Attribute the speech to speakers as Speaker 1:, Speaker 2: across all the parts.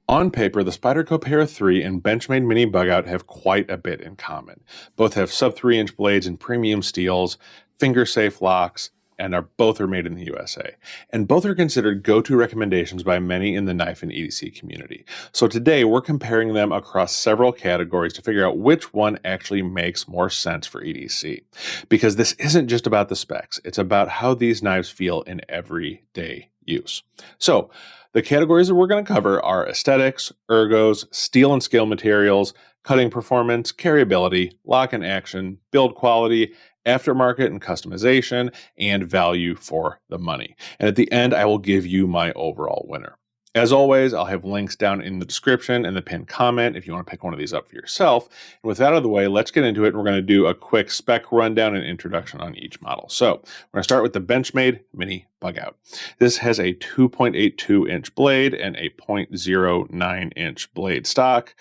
Speaker 1: On paper, the Spyderco Para 3 and Benchmade Mini Bugout have quite a bit in common. Both have sub 3-inch blades and premium steels, finger-safe locks, and both are made in the USA. And both are considered go-to recommendations by many in the knife and EDC community. So today we're comparing them across several categories to figure out which one actually makes more sense for EDC. Because this isn't just about the specs, it's about how these knives feel in everyday use. So the categories that we're going to cover are aesthetics, ergos, steel and scale materials, cutting performance, carryability, lock and action, build quality, aftermarket and customization, and value for the money. And at the end, I will give you my overall winner. As always, I'll have links down in the description and the pinned comment if you want to pick one of these up for yourself. And with that out of the way, let's get into it. We're going to do a quick spec rundown and introduction on each model. So we're going to start with the Benchmade Mini Bugout. This has a 2.82-inch blade and a 0.09-inch blade stock.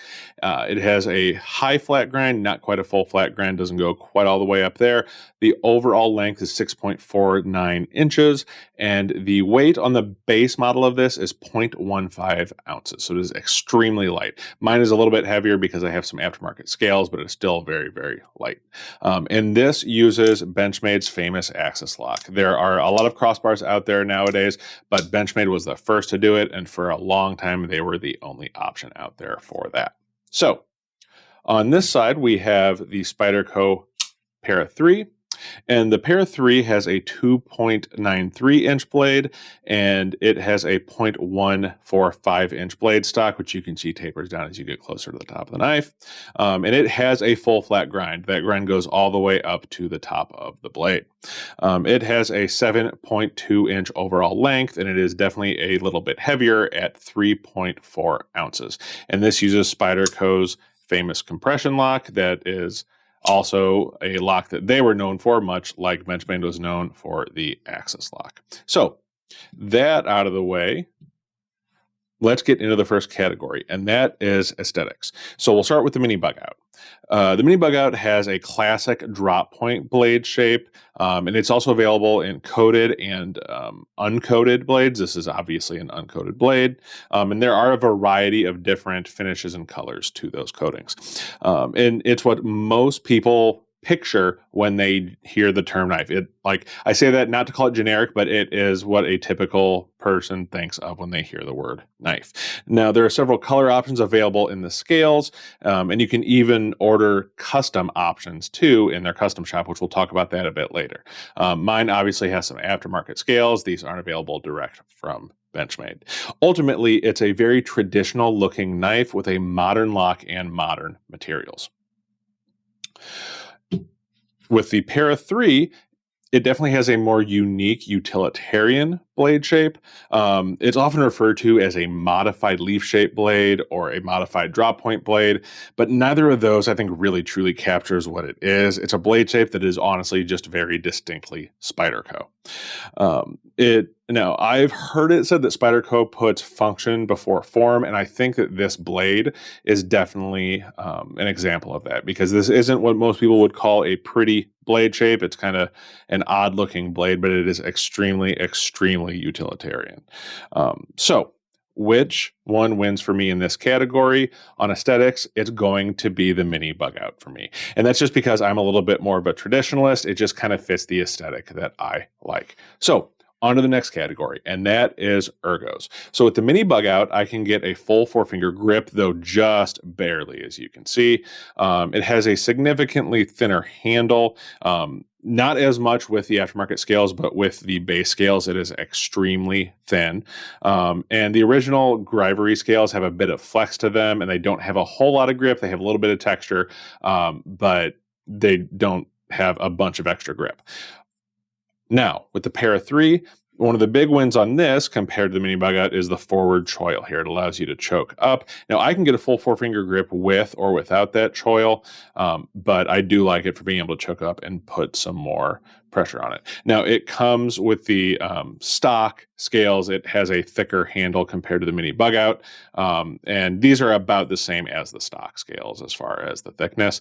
Speaker 1: It has a high flat grind, not quite a full flat grind, doesn't go quite all the way up there. The overall length is 6.49 inches, and the weight on the base model of this is 0.15 ounces, so it is extremely light. Mine is a little bit heavier because I have some aftermarket scales, but it's still very, very light. And this uses Benchmade's famous axis lock. There are a lot of crossbars out there nowadays, but Benchmade was the first to do it, and for a long time they were the only option out there for that. So on this side we have the Spyderco Para 3. And the Para 3 has a 2.93-inch blade, and it has a 0.145-inch blade stock, which you can see tapers down as you get closer to the top of the knife. And it has a full flat grind. That grind goes all the way up to the top of the blade. It has a 7.2-inch overall length, and it is definitely a little bit heavier at 3.4 ounces. And this uses Spyderco's famous compression lock that is also a lock that they were known for, much like Benchmade was known for the axis lock. So that out of the way, let's get into the first category, and that is aesthetics. So we'll start with the Mini Bugout. The Mini Bugout has a classic drop point blade shape, and it's also available in coated and uncoated blades. This is obviously an uncoated blade, and there are a variety of different finishes and colors to those coatings. And it's what most people picture when they hear the term knife. I say that not to call it generic, but it is what a typical person thinks of when they hear the word knife. Now, there are several color options available in the scales, and you can even order custom options too in their custom shop, which we'll talk about that a bit later. Mine obviously has some aftermarket scales. These aren't available direct from Benchmade. Ultimately, it's a very traditional looking knife with a modern lock and modern materials. With the Para 3, it definitely has a more unique utilitarian blade shape. It's often referred to as a modified leaf-shaped blade or a modified drop point blade, but neither of those, I think, really truly captures what it is. It's a blade shape that is honestly just very distinctly Spyderco. Now, I've heard it said that Spyderco puts function before form, and I think that this blade is definitely an example of that, because this isn't what most people would call a pretty blade shape. It's kind of an odd-looking blade, but it is extremely, extremely utilitarian. So, which one wins for me in this category? On aesthetics, it's going to be the Mini Bugout for me. And that's just because I'm a little bit more of a traditionalist. It just kind of fits the aesthetic that I like. So, on to the next category, and that is ergos. So with the Mini Bugout, I can get a full 4-finger grip, though just barely, as you can see. It has a significantly thinner handle. Not as much with the aftermarket scales, but with the base scales, it is extremely thin. And the original Grivery scales have a bit of flex to them, and they don't have a whole lot of grip. They have a little bit of texture, but they don't have a bunch of extra grip. Now, with the Para 3, one of the big wins on this compared to the Mini Bugout is the forward choil here. It allows you to choke up. Now, I can get a full 4-finger grip with or without that choil, but I do like it for being able to choke up and put some more pressure on it. Now, it comes with the stock scales. It has a thicker handle compared to the Mini Bugout, and these are about the same as the stock scales as far as the thickness.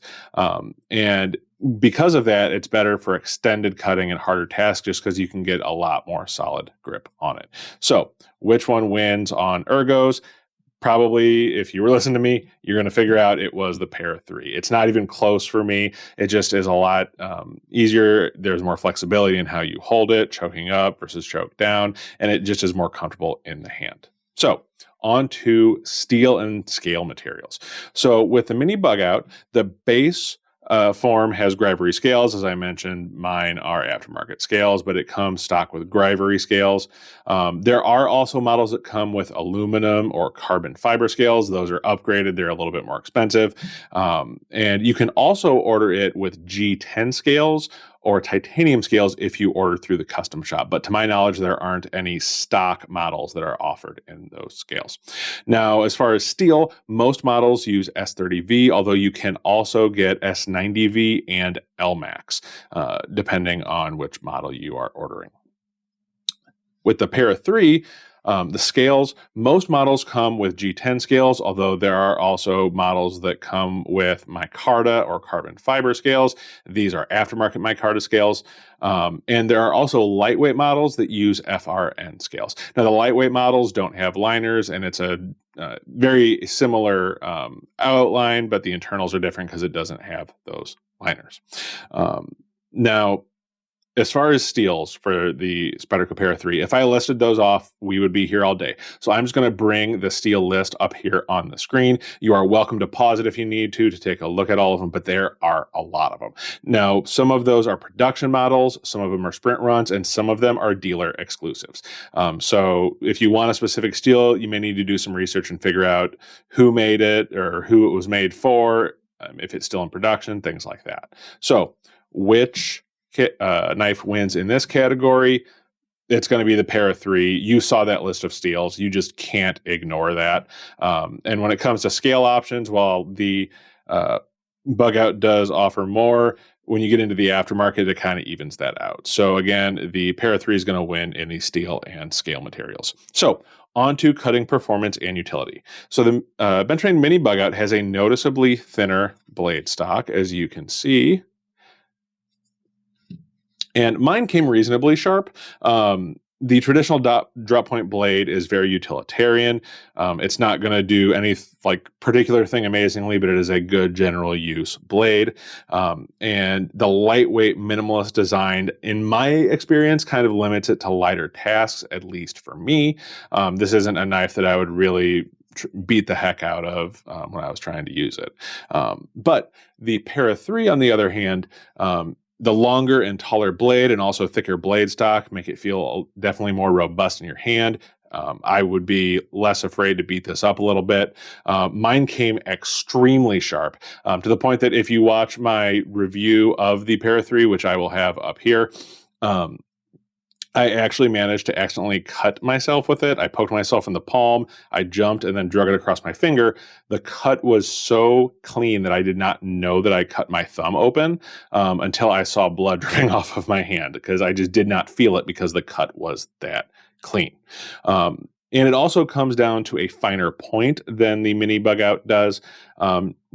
Speaker 1: And because of that, it's better for extended cutting and harder tasks just because you can get a lot more solid grip on it. So which one wins on ergos? probably, if you were listening to me, you're going to figure out it was the Para 3. It's not even close for me. It just is a lot easier. There's more flexibility in how you hold it, choking up versus choke down, and it just is more comfortable in the hand. So on to steel and scale materials. So with the Mini Bugout, the base form has Greivery scales. As I mentioned, mine are aftermarket scales, but it comes stock with Greivery scales. There are also models that come with aluminum or carbon fiber scales. Those are upgraded. They're a little bit more expensive. And you can also order it with G10 scales or titanium scales if you order through the custom shop. But to my knowledge, there aren't any stock models that are offered in those scales. Now, as far as steel, most models use S30V, although you can also get S90V and LMAX, depending on which model you are ordering. With the Para 3, the scales, most models come with G10 scales, although there are also models that come with micarta or carbon fiber scales. These are aftermarket micarta scales. And there are also lightweight models that use FRN scales. Now, the lightweight models don't have liners, and it's a very similar outline, but the internals are different because it doesn't have those liners. Now, as far as steels for the Spyderco Para 3, if I listed those off, we would be here all day. So I'm just going to bring the steel list up here on the screen. You are welcome to pause it if you need to take a look at all of them, but there are a lot of them. Now, some of those are production models, some of them are sprint runs, and some of them are dealer exclusives. So if you want a specific steel, you may need to do some research and figure out who made it or who it was made for, if it's still in production, things like that. So which knife wins in this category? It's going to be the Para 3. You saw that list of steels. You just can't ignore that. And when it comes to scale options, while the Bugout does offer more, when you get into the aftermarket, it kind of evens that out. So again, the Para 3 is going to win in the steel and scale materials. So on to cutting performance and utility. So the Benchmade Mini Bugout has a noticeably thinner blade stock, as you can see. And mine came reasonably sharp. The traditional drop point blade is very utilitarian. It's not going to do any particular thing amazingly, but it is a good general use blade. And the lightweight minimalist design, in my experience, kind of limits it to lighter tasks, at least for me. This isn't a knife that I would really beat the heck out of when I was trying to use it. But the Para 3, on the other hand, the longer and taller blade and also thicker blade stock make it feel definitely more robust in your hand. I would be less afraid to beat this up a little bit. Mine came extremely sharp, to the point that if you watch my review of the Para 3, which I will have up here, I actually managed to accidentally cut myself with it. I poked myself in the palm, I jumped, and then drug it across my finger. The cut was so clean that I did not know that I cut my thumb open until I saw blood dripping off of my hand, because I just did not feel it because the cut was that clean. And it also comes down to a finer point than the Mini Bugout does.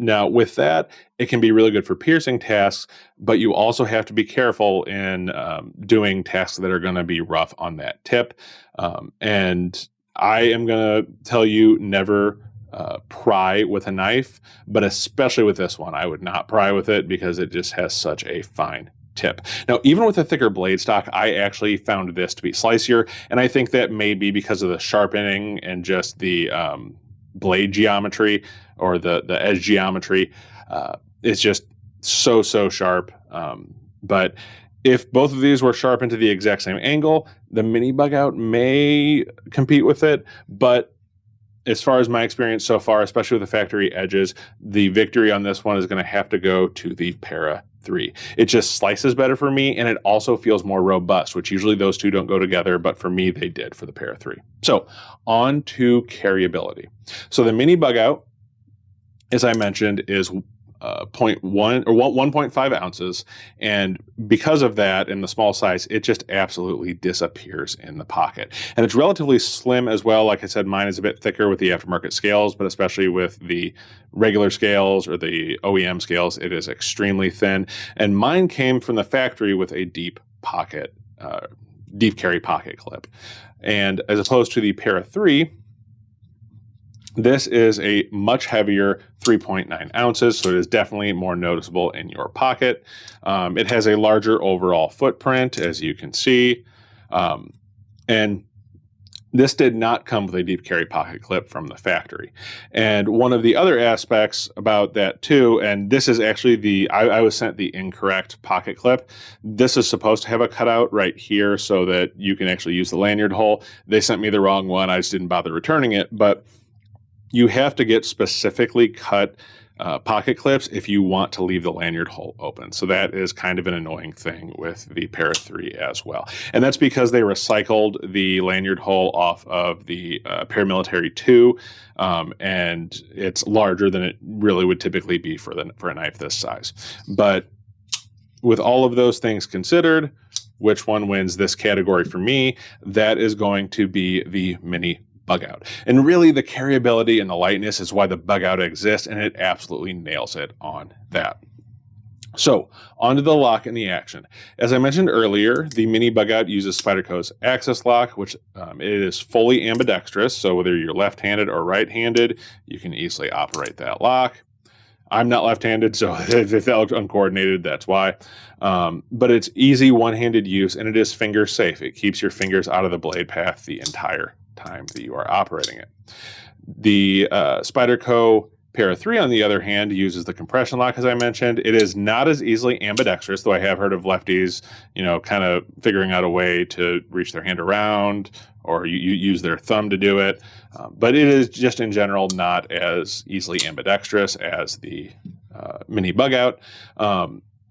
Speaker 1: Now, with that, it can be really good for piercing tasks, but you also have to be careful in doing tasks that are going to be rough on that tip. And I am going to tell you, never pry with a knife, but especially with this one, I would not pry with it because it just has such a fine tip. Now, even with a thicker blade stock, I actually found this to be slicier, and I think that may be because of the sharpening and just the blade geometry or the edge geometry. It's just so sharp. But if both of these were sharpened to the exact same angle, the Mini Bugout may compete with it, but as far as my experience so far, especially with the factory edges, the victory on this one is going to have to go to the Para 3. It just slices better for me, and it also feels more robust, which usually those two don't go together, but for me, they did for the Para 3. So on to carryability. So the Mini Bugout, as I mentioned, is 0.1 or 1.5 ounces. And because of that, in the small size, it just absolutely disappears in the pocket. And it's relatively slim as well. Like I said, mine is a bit thicker with the aftermarket scales, but especially with the regular scales or the OEM scales, it is extremely thin. And mine came from the factory with a deep carry pocket clip. And as opposed to the Para 3, This is a much heavier 3.9 ounces, so it is definitely more noticeable in your pocket. It has a larger overall footprint, as you can see. And this did not come with a deep carry pocket clip from the factory. And one of the other aspects about that too, and this is actually I was sent the incorrect pocket clip. This is supposed to have a cutout right here so that you can actually use the lanyard hole. They sent me the wrong one. I just didn't bother returning it, but you have to get specifically cut pocket clips if you want to leave the lanyard hole open. So that is kind of an annoying thing with the Para 3 as well. And that's because they recycled the lanyard hole off of the Paramilitary 2, and it's larger than it really would typically be for a knife this size. But with all of those things considered, which one wins this category for me? That is going to be the Mini Bugout. And really the carryability and the lightness is why the Bugout exists, and it absolutely nails it on that. So onto the lock and the action. As I mentioned earlier, the Mini Bugout uses Spyderco's Axis lock, which it is fully ambidextrous. So whether you're left-handed or right-handed, you can easily operate that lock. I'm not left-handed, so if that looks uncoordinated, that's why. But it's easy one-handed use, and it is finger safe. It keeps your fingers out of the blade path the entire time that you are operating it. The Spyderco Para 3, on the other hand, uses the compression lock, as I mentioned. It is not as easily ambidextrous, though I have heard of lefties, kind of figuring out a way to reach their hand around, or you use their thumb to do it. But it is just in general not as easily ambidextrous as the Mini Bugout.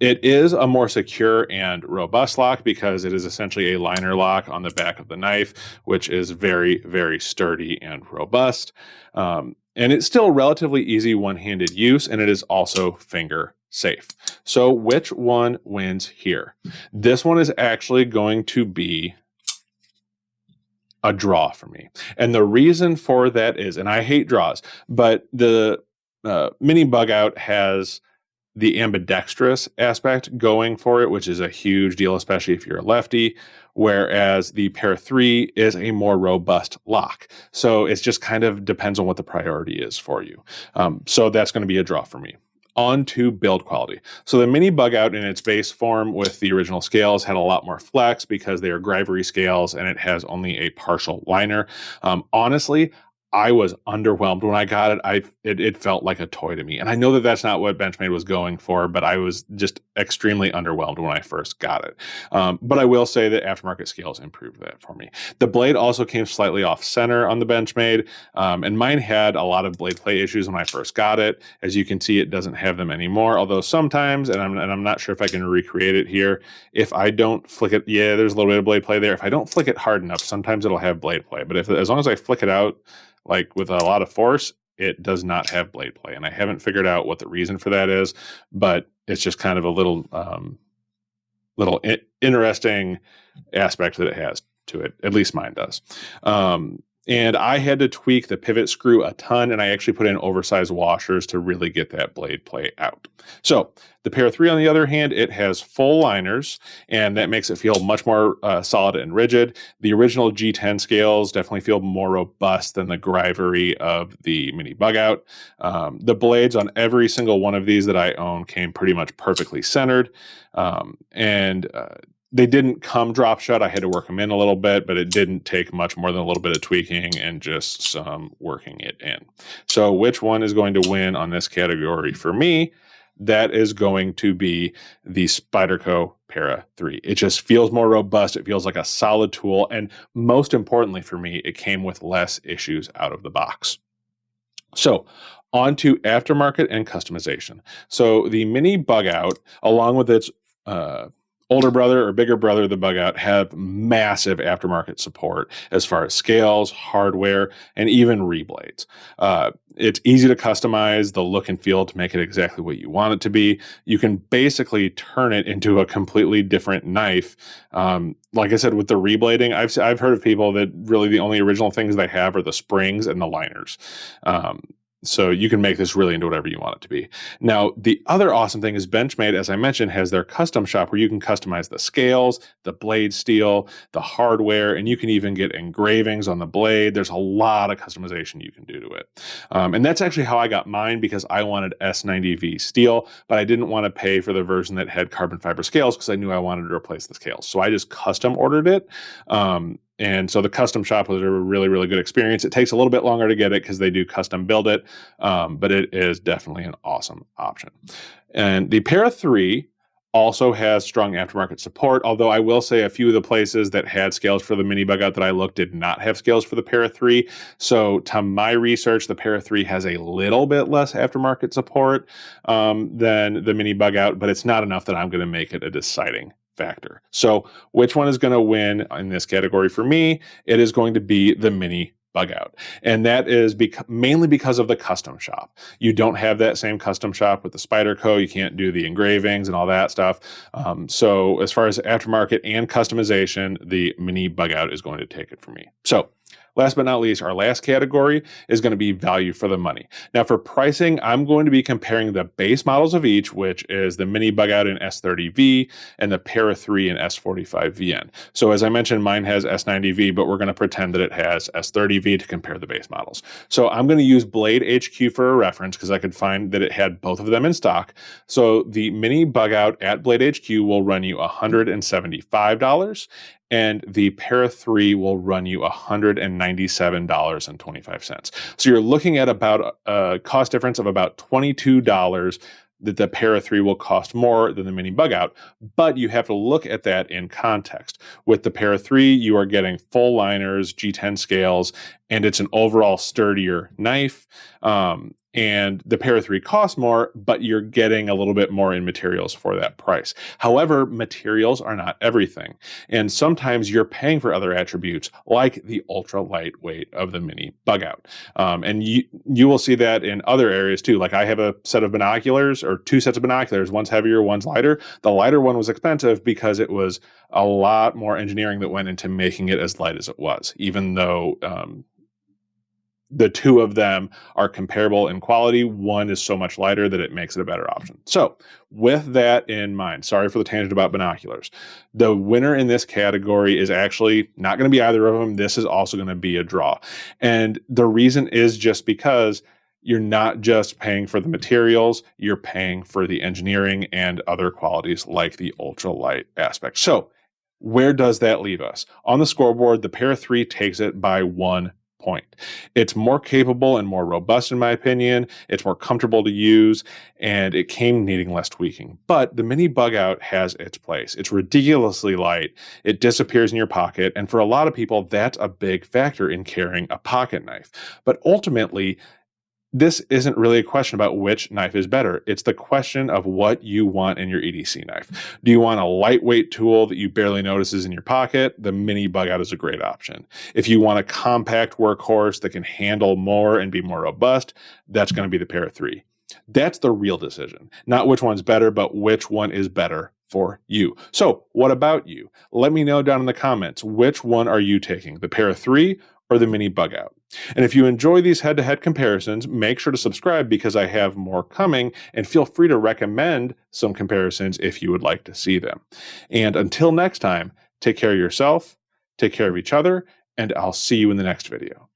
Speaker 1: It is a more secure and robust lock because it is essentially a liner lock on the back of the knife, which is very, very sturdy and robust. And it's still relatively easy one-handed use, and it is also finger safe. So which one wins here? This one is actually going to be a draw for me. And the reason for that is, and I hate draws, but the Mini Bugout has the ambidextrous aspect going for it, which is a huge deal, especially if you're a lefty, whereas the Para 3 is a more robust lock. So it just kind of depends on what the priority is for you. So that's going to be a draw for me. On to build quality. So the Mini Bugout in its base form with the original scales had a lot more flex because they are Grivery scales and it has only a partial liner. Honestly, I was underwhelmed when I got it. It felt like a toy to me. And I know that that's not what Benchmade was going for, but I was just extremely underwhelmed when I first got it. But I will say that Aftermarket scales improved that for me. The blade also came slightly off center on the Benchmade, and mine had a lot of blade play issues when I first got it. As you can see, it doesn't have them anymore, although sometimes, and I'm not sure if I can recreate it here, if I don't flick it, yeah, there's a little bit of blade play there. If I don't flick it hard enough, sometimes it'll have blade play. But as long as I flick it out, like with a lot of force, it does not have blade play. And I haven't figured out what the reason for that is, but it's just kind of a little interesting aspect that it has to it. At least mine does. And I had to tweak the pivot screw a ton, and I actually put in oversized washers to really get that blade play out. So the Para 3, on the other hand, it has full liners, and that makes it feel much more solid and rigid. The original G10 scales definitely feel more robust than the Grivery of the Mini Bugout. The blades on every single one of these that I own came pretty much perfectly centered, and they didn't come drop shut. I had to work them in a little bit, but it didn't take much more than a little bit of tweaking and just some working it in. So which one is going to win on this category for me? That is going to be the Spyderco Para 3. It just feels more robust. It feels like a solid tool. And most importantly for me, it came with less issues out of the box. So on to aftermarket and customization. So the Mini Bugout, along with its older brother or bigger brother, the Bugout, have massive aftermarket support as far as scales, hardware, and even reblades. It's easy to customize the look and feel to make it exactly what you want it to be. You can basically turn it into a completely different knife. Like I said, with the reblading, I've heard of people that really the only original things they have are the springs and the liners. So you can make this really into whatever you want it to be. Now, the other awesome thing is Benchmade, as I mentioned, has their custom shop where you can customize the scales, the blade steel, the hardware, and you can even get engravings on the blade. There's a lot of customization you can do to it. And that's actually how I got mine, because I wanted S90V steel, but I didn't want to pay for the version that had carbon fiber scales because I knew I wanted to replace the scales. So I just custom ordered it. And so the custom shop was a really, really good experience. It takes a little bit longer to get it because they do custom build it, but it is definitely an awesome option. And the Para 3 also has strong aftermarket support, although I will say a few of the places that had scales for the mini bug out that I looked did not have scales for the Para 3. So to my research, the Para 3 has a little bit less aftermarket support than the mini bug out, but it's not enough that I'm going to make it a deciding factor. So which one is going to win in this category for me? It is going to be the mini bug out. And that is mainly because of the custom shop. You don't have that same custom shop with the Spyderco. You can't do the engravings and all that stuff. So as far as aftermarket and customization, the mini bug out is going to take it for me. So last but not least, our last category is going to be value for the money. Now for pricing, I'm going to be comparing the base models of each, which is the mini bug out in S30V and the Para 3 in S45VN. So as I mentioned, mine has S90V, but we're going to pretend that it has S30V to compare the base models. So I'm going to use Blade HQ for a reference because I could find that it had both of them in stock. So the mini bug out at Blade HQ will run you $175. And the Para 3 will run you $197.25. So you're looking at about a cost difference of about $22 that the Para 3 will cost more than the mini bug out, but you have to look at that in context. With the Para 3, you are getting full liners, G10 scales, and it's an overall sturdier knife. And the Para 3 costs more, but you're getting a little bit more in materials for that price. However, materials are not everything. And sometimes you're paying for other attributes like the ultra lightweight of the mini bug out. And you will see that in other areas too. Like I have a set of binoculars or two sets of binoculars. One's heavier, one's lighter. The lighter one was expensive because it was a lot more engineering that went into making it as light as it was, even though the two of them are comparable in quality. One is so much lighter that it makes it a better option. So with that in mind, sorry for the tangent about binoculars. The winner in this category is actually not going to be either of them. This is also going to be a draw. And the reason is just because you're not just paying for the materials, you're paying for the engineering and other qualities like the ultralight aspect. So where does that leave us? On the scoreboard, the Para 3 takes it by 1 point. It's more capable and more robust, in my opinion. It's more comfortable to use, and it came needing less tweaking. But the mini bug out has its place. It's ridiculously light. It disappears in your pocket, and for a lot of people, that's a big factor in carrying a pocket knife. But ultimately, this isn't really a question about which knife is better. It's the question of what you want in your EDC knife. Do you want a lightweight tool that you barely notice is in your pocket? The mini bug out is a great option. If you want a compact workhorse that can handle more and be more robust, that's going to be the Para 3. That's the real decision. Not which one's better, but which one is better for you. So what about you? Let me know down in the comments, which one are you taking, the Para 3 or the mini bug out? And if you enjoy these head-to-head comparisons, make sure to subscribe because I have more coming, and feel free to recommend some comparisons if you would like to see them. And until next time, take care of yourself, take care of each other, and I'll see you in the next video.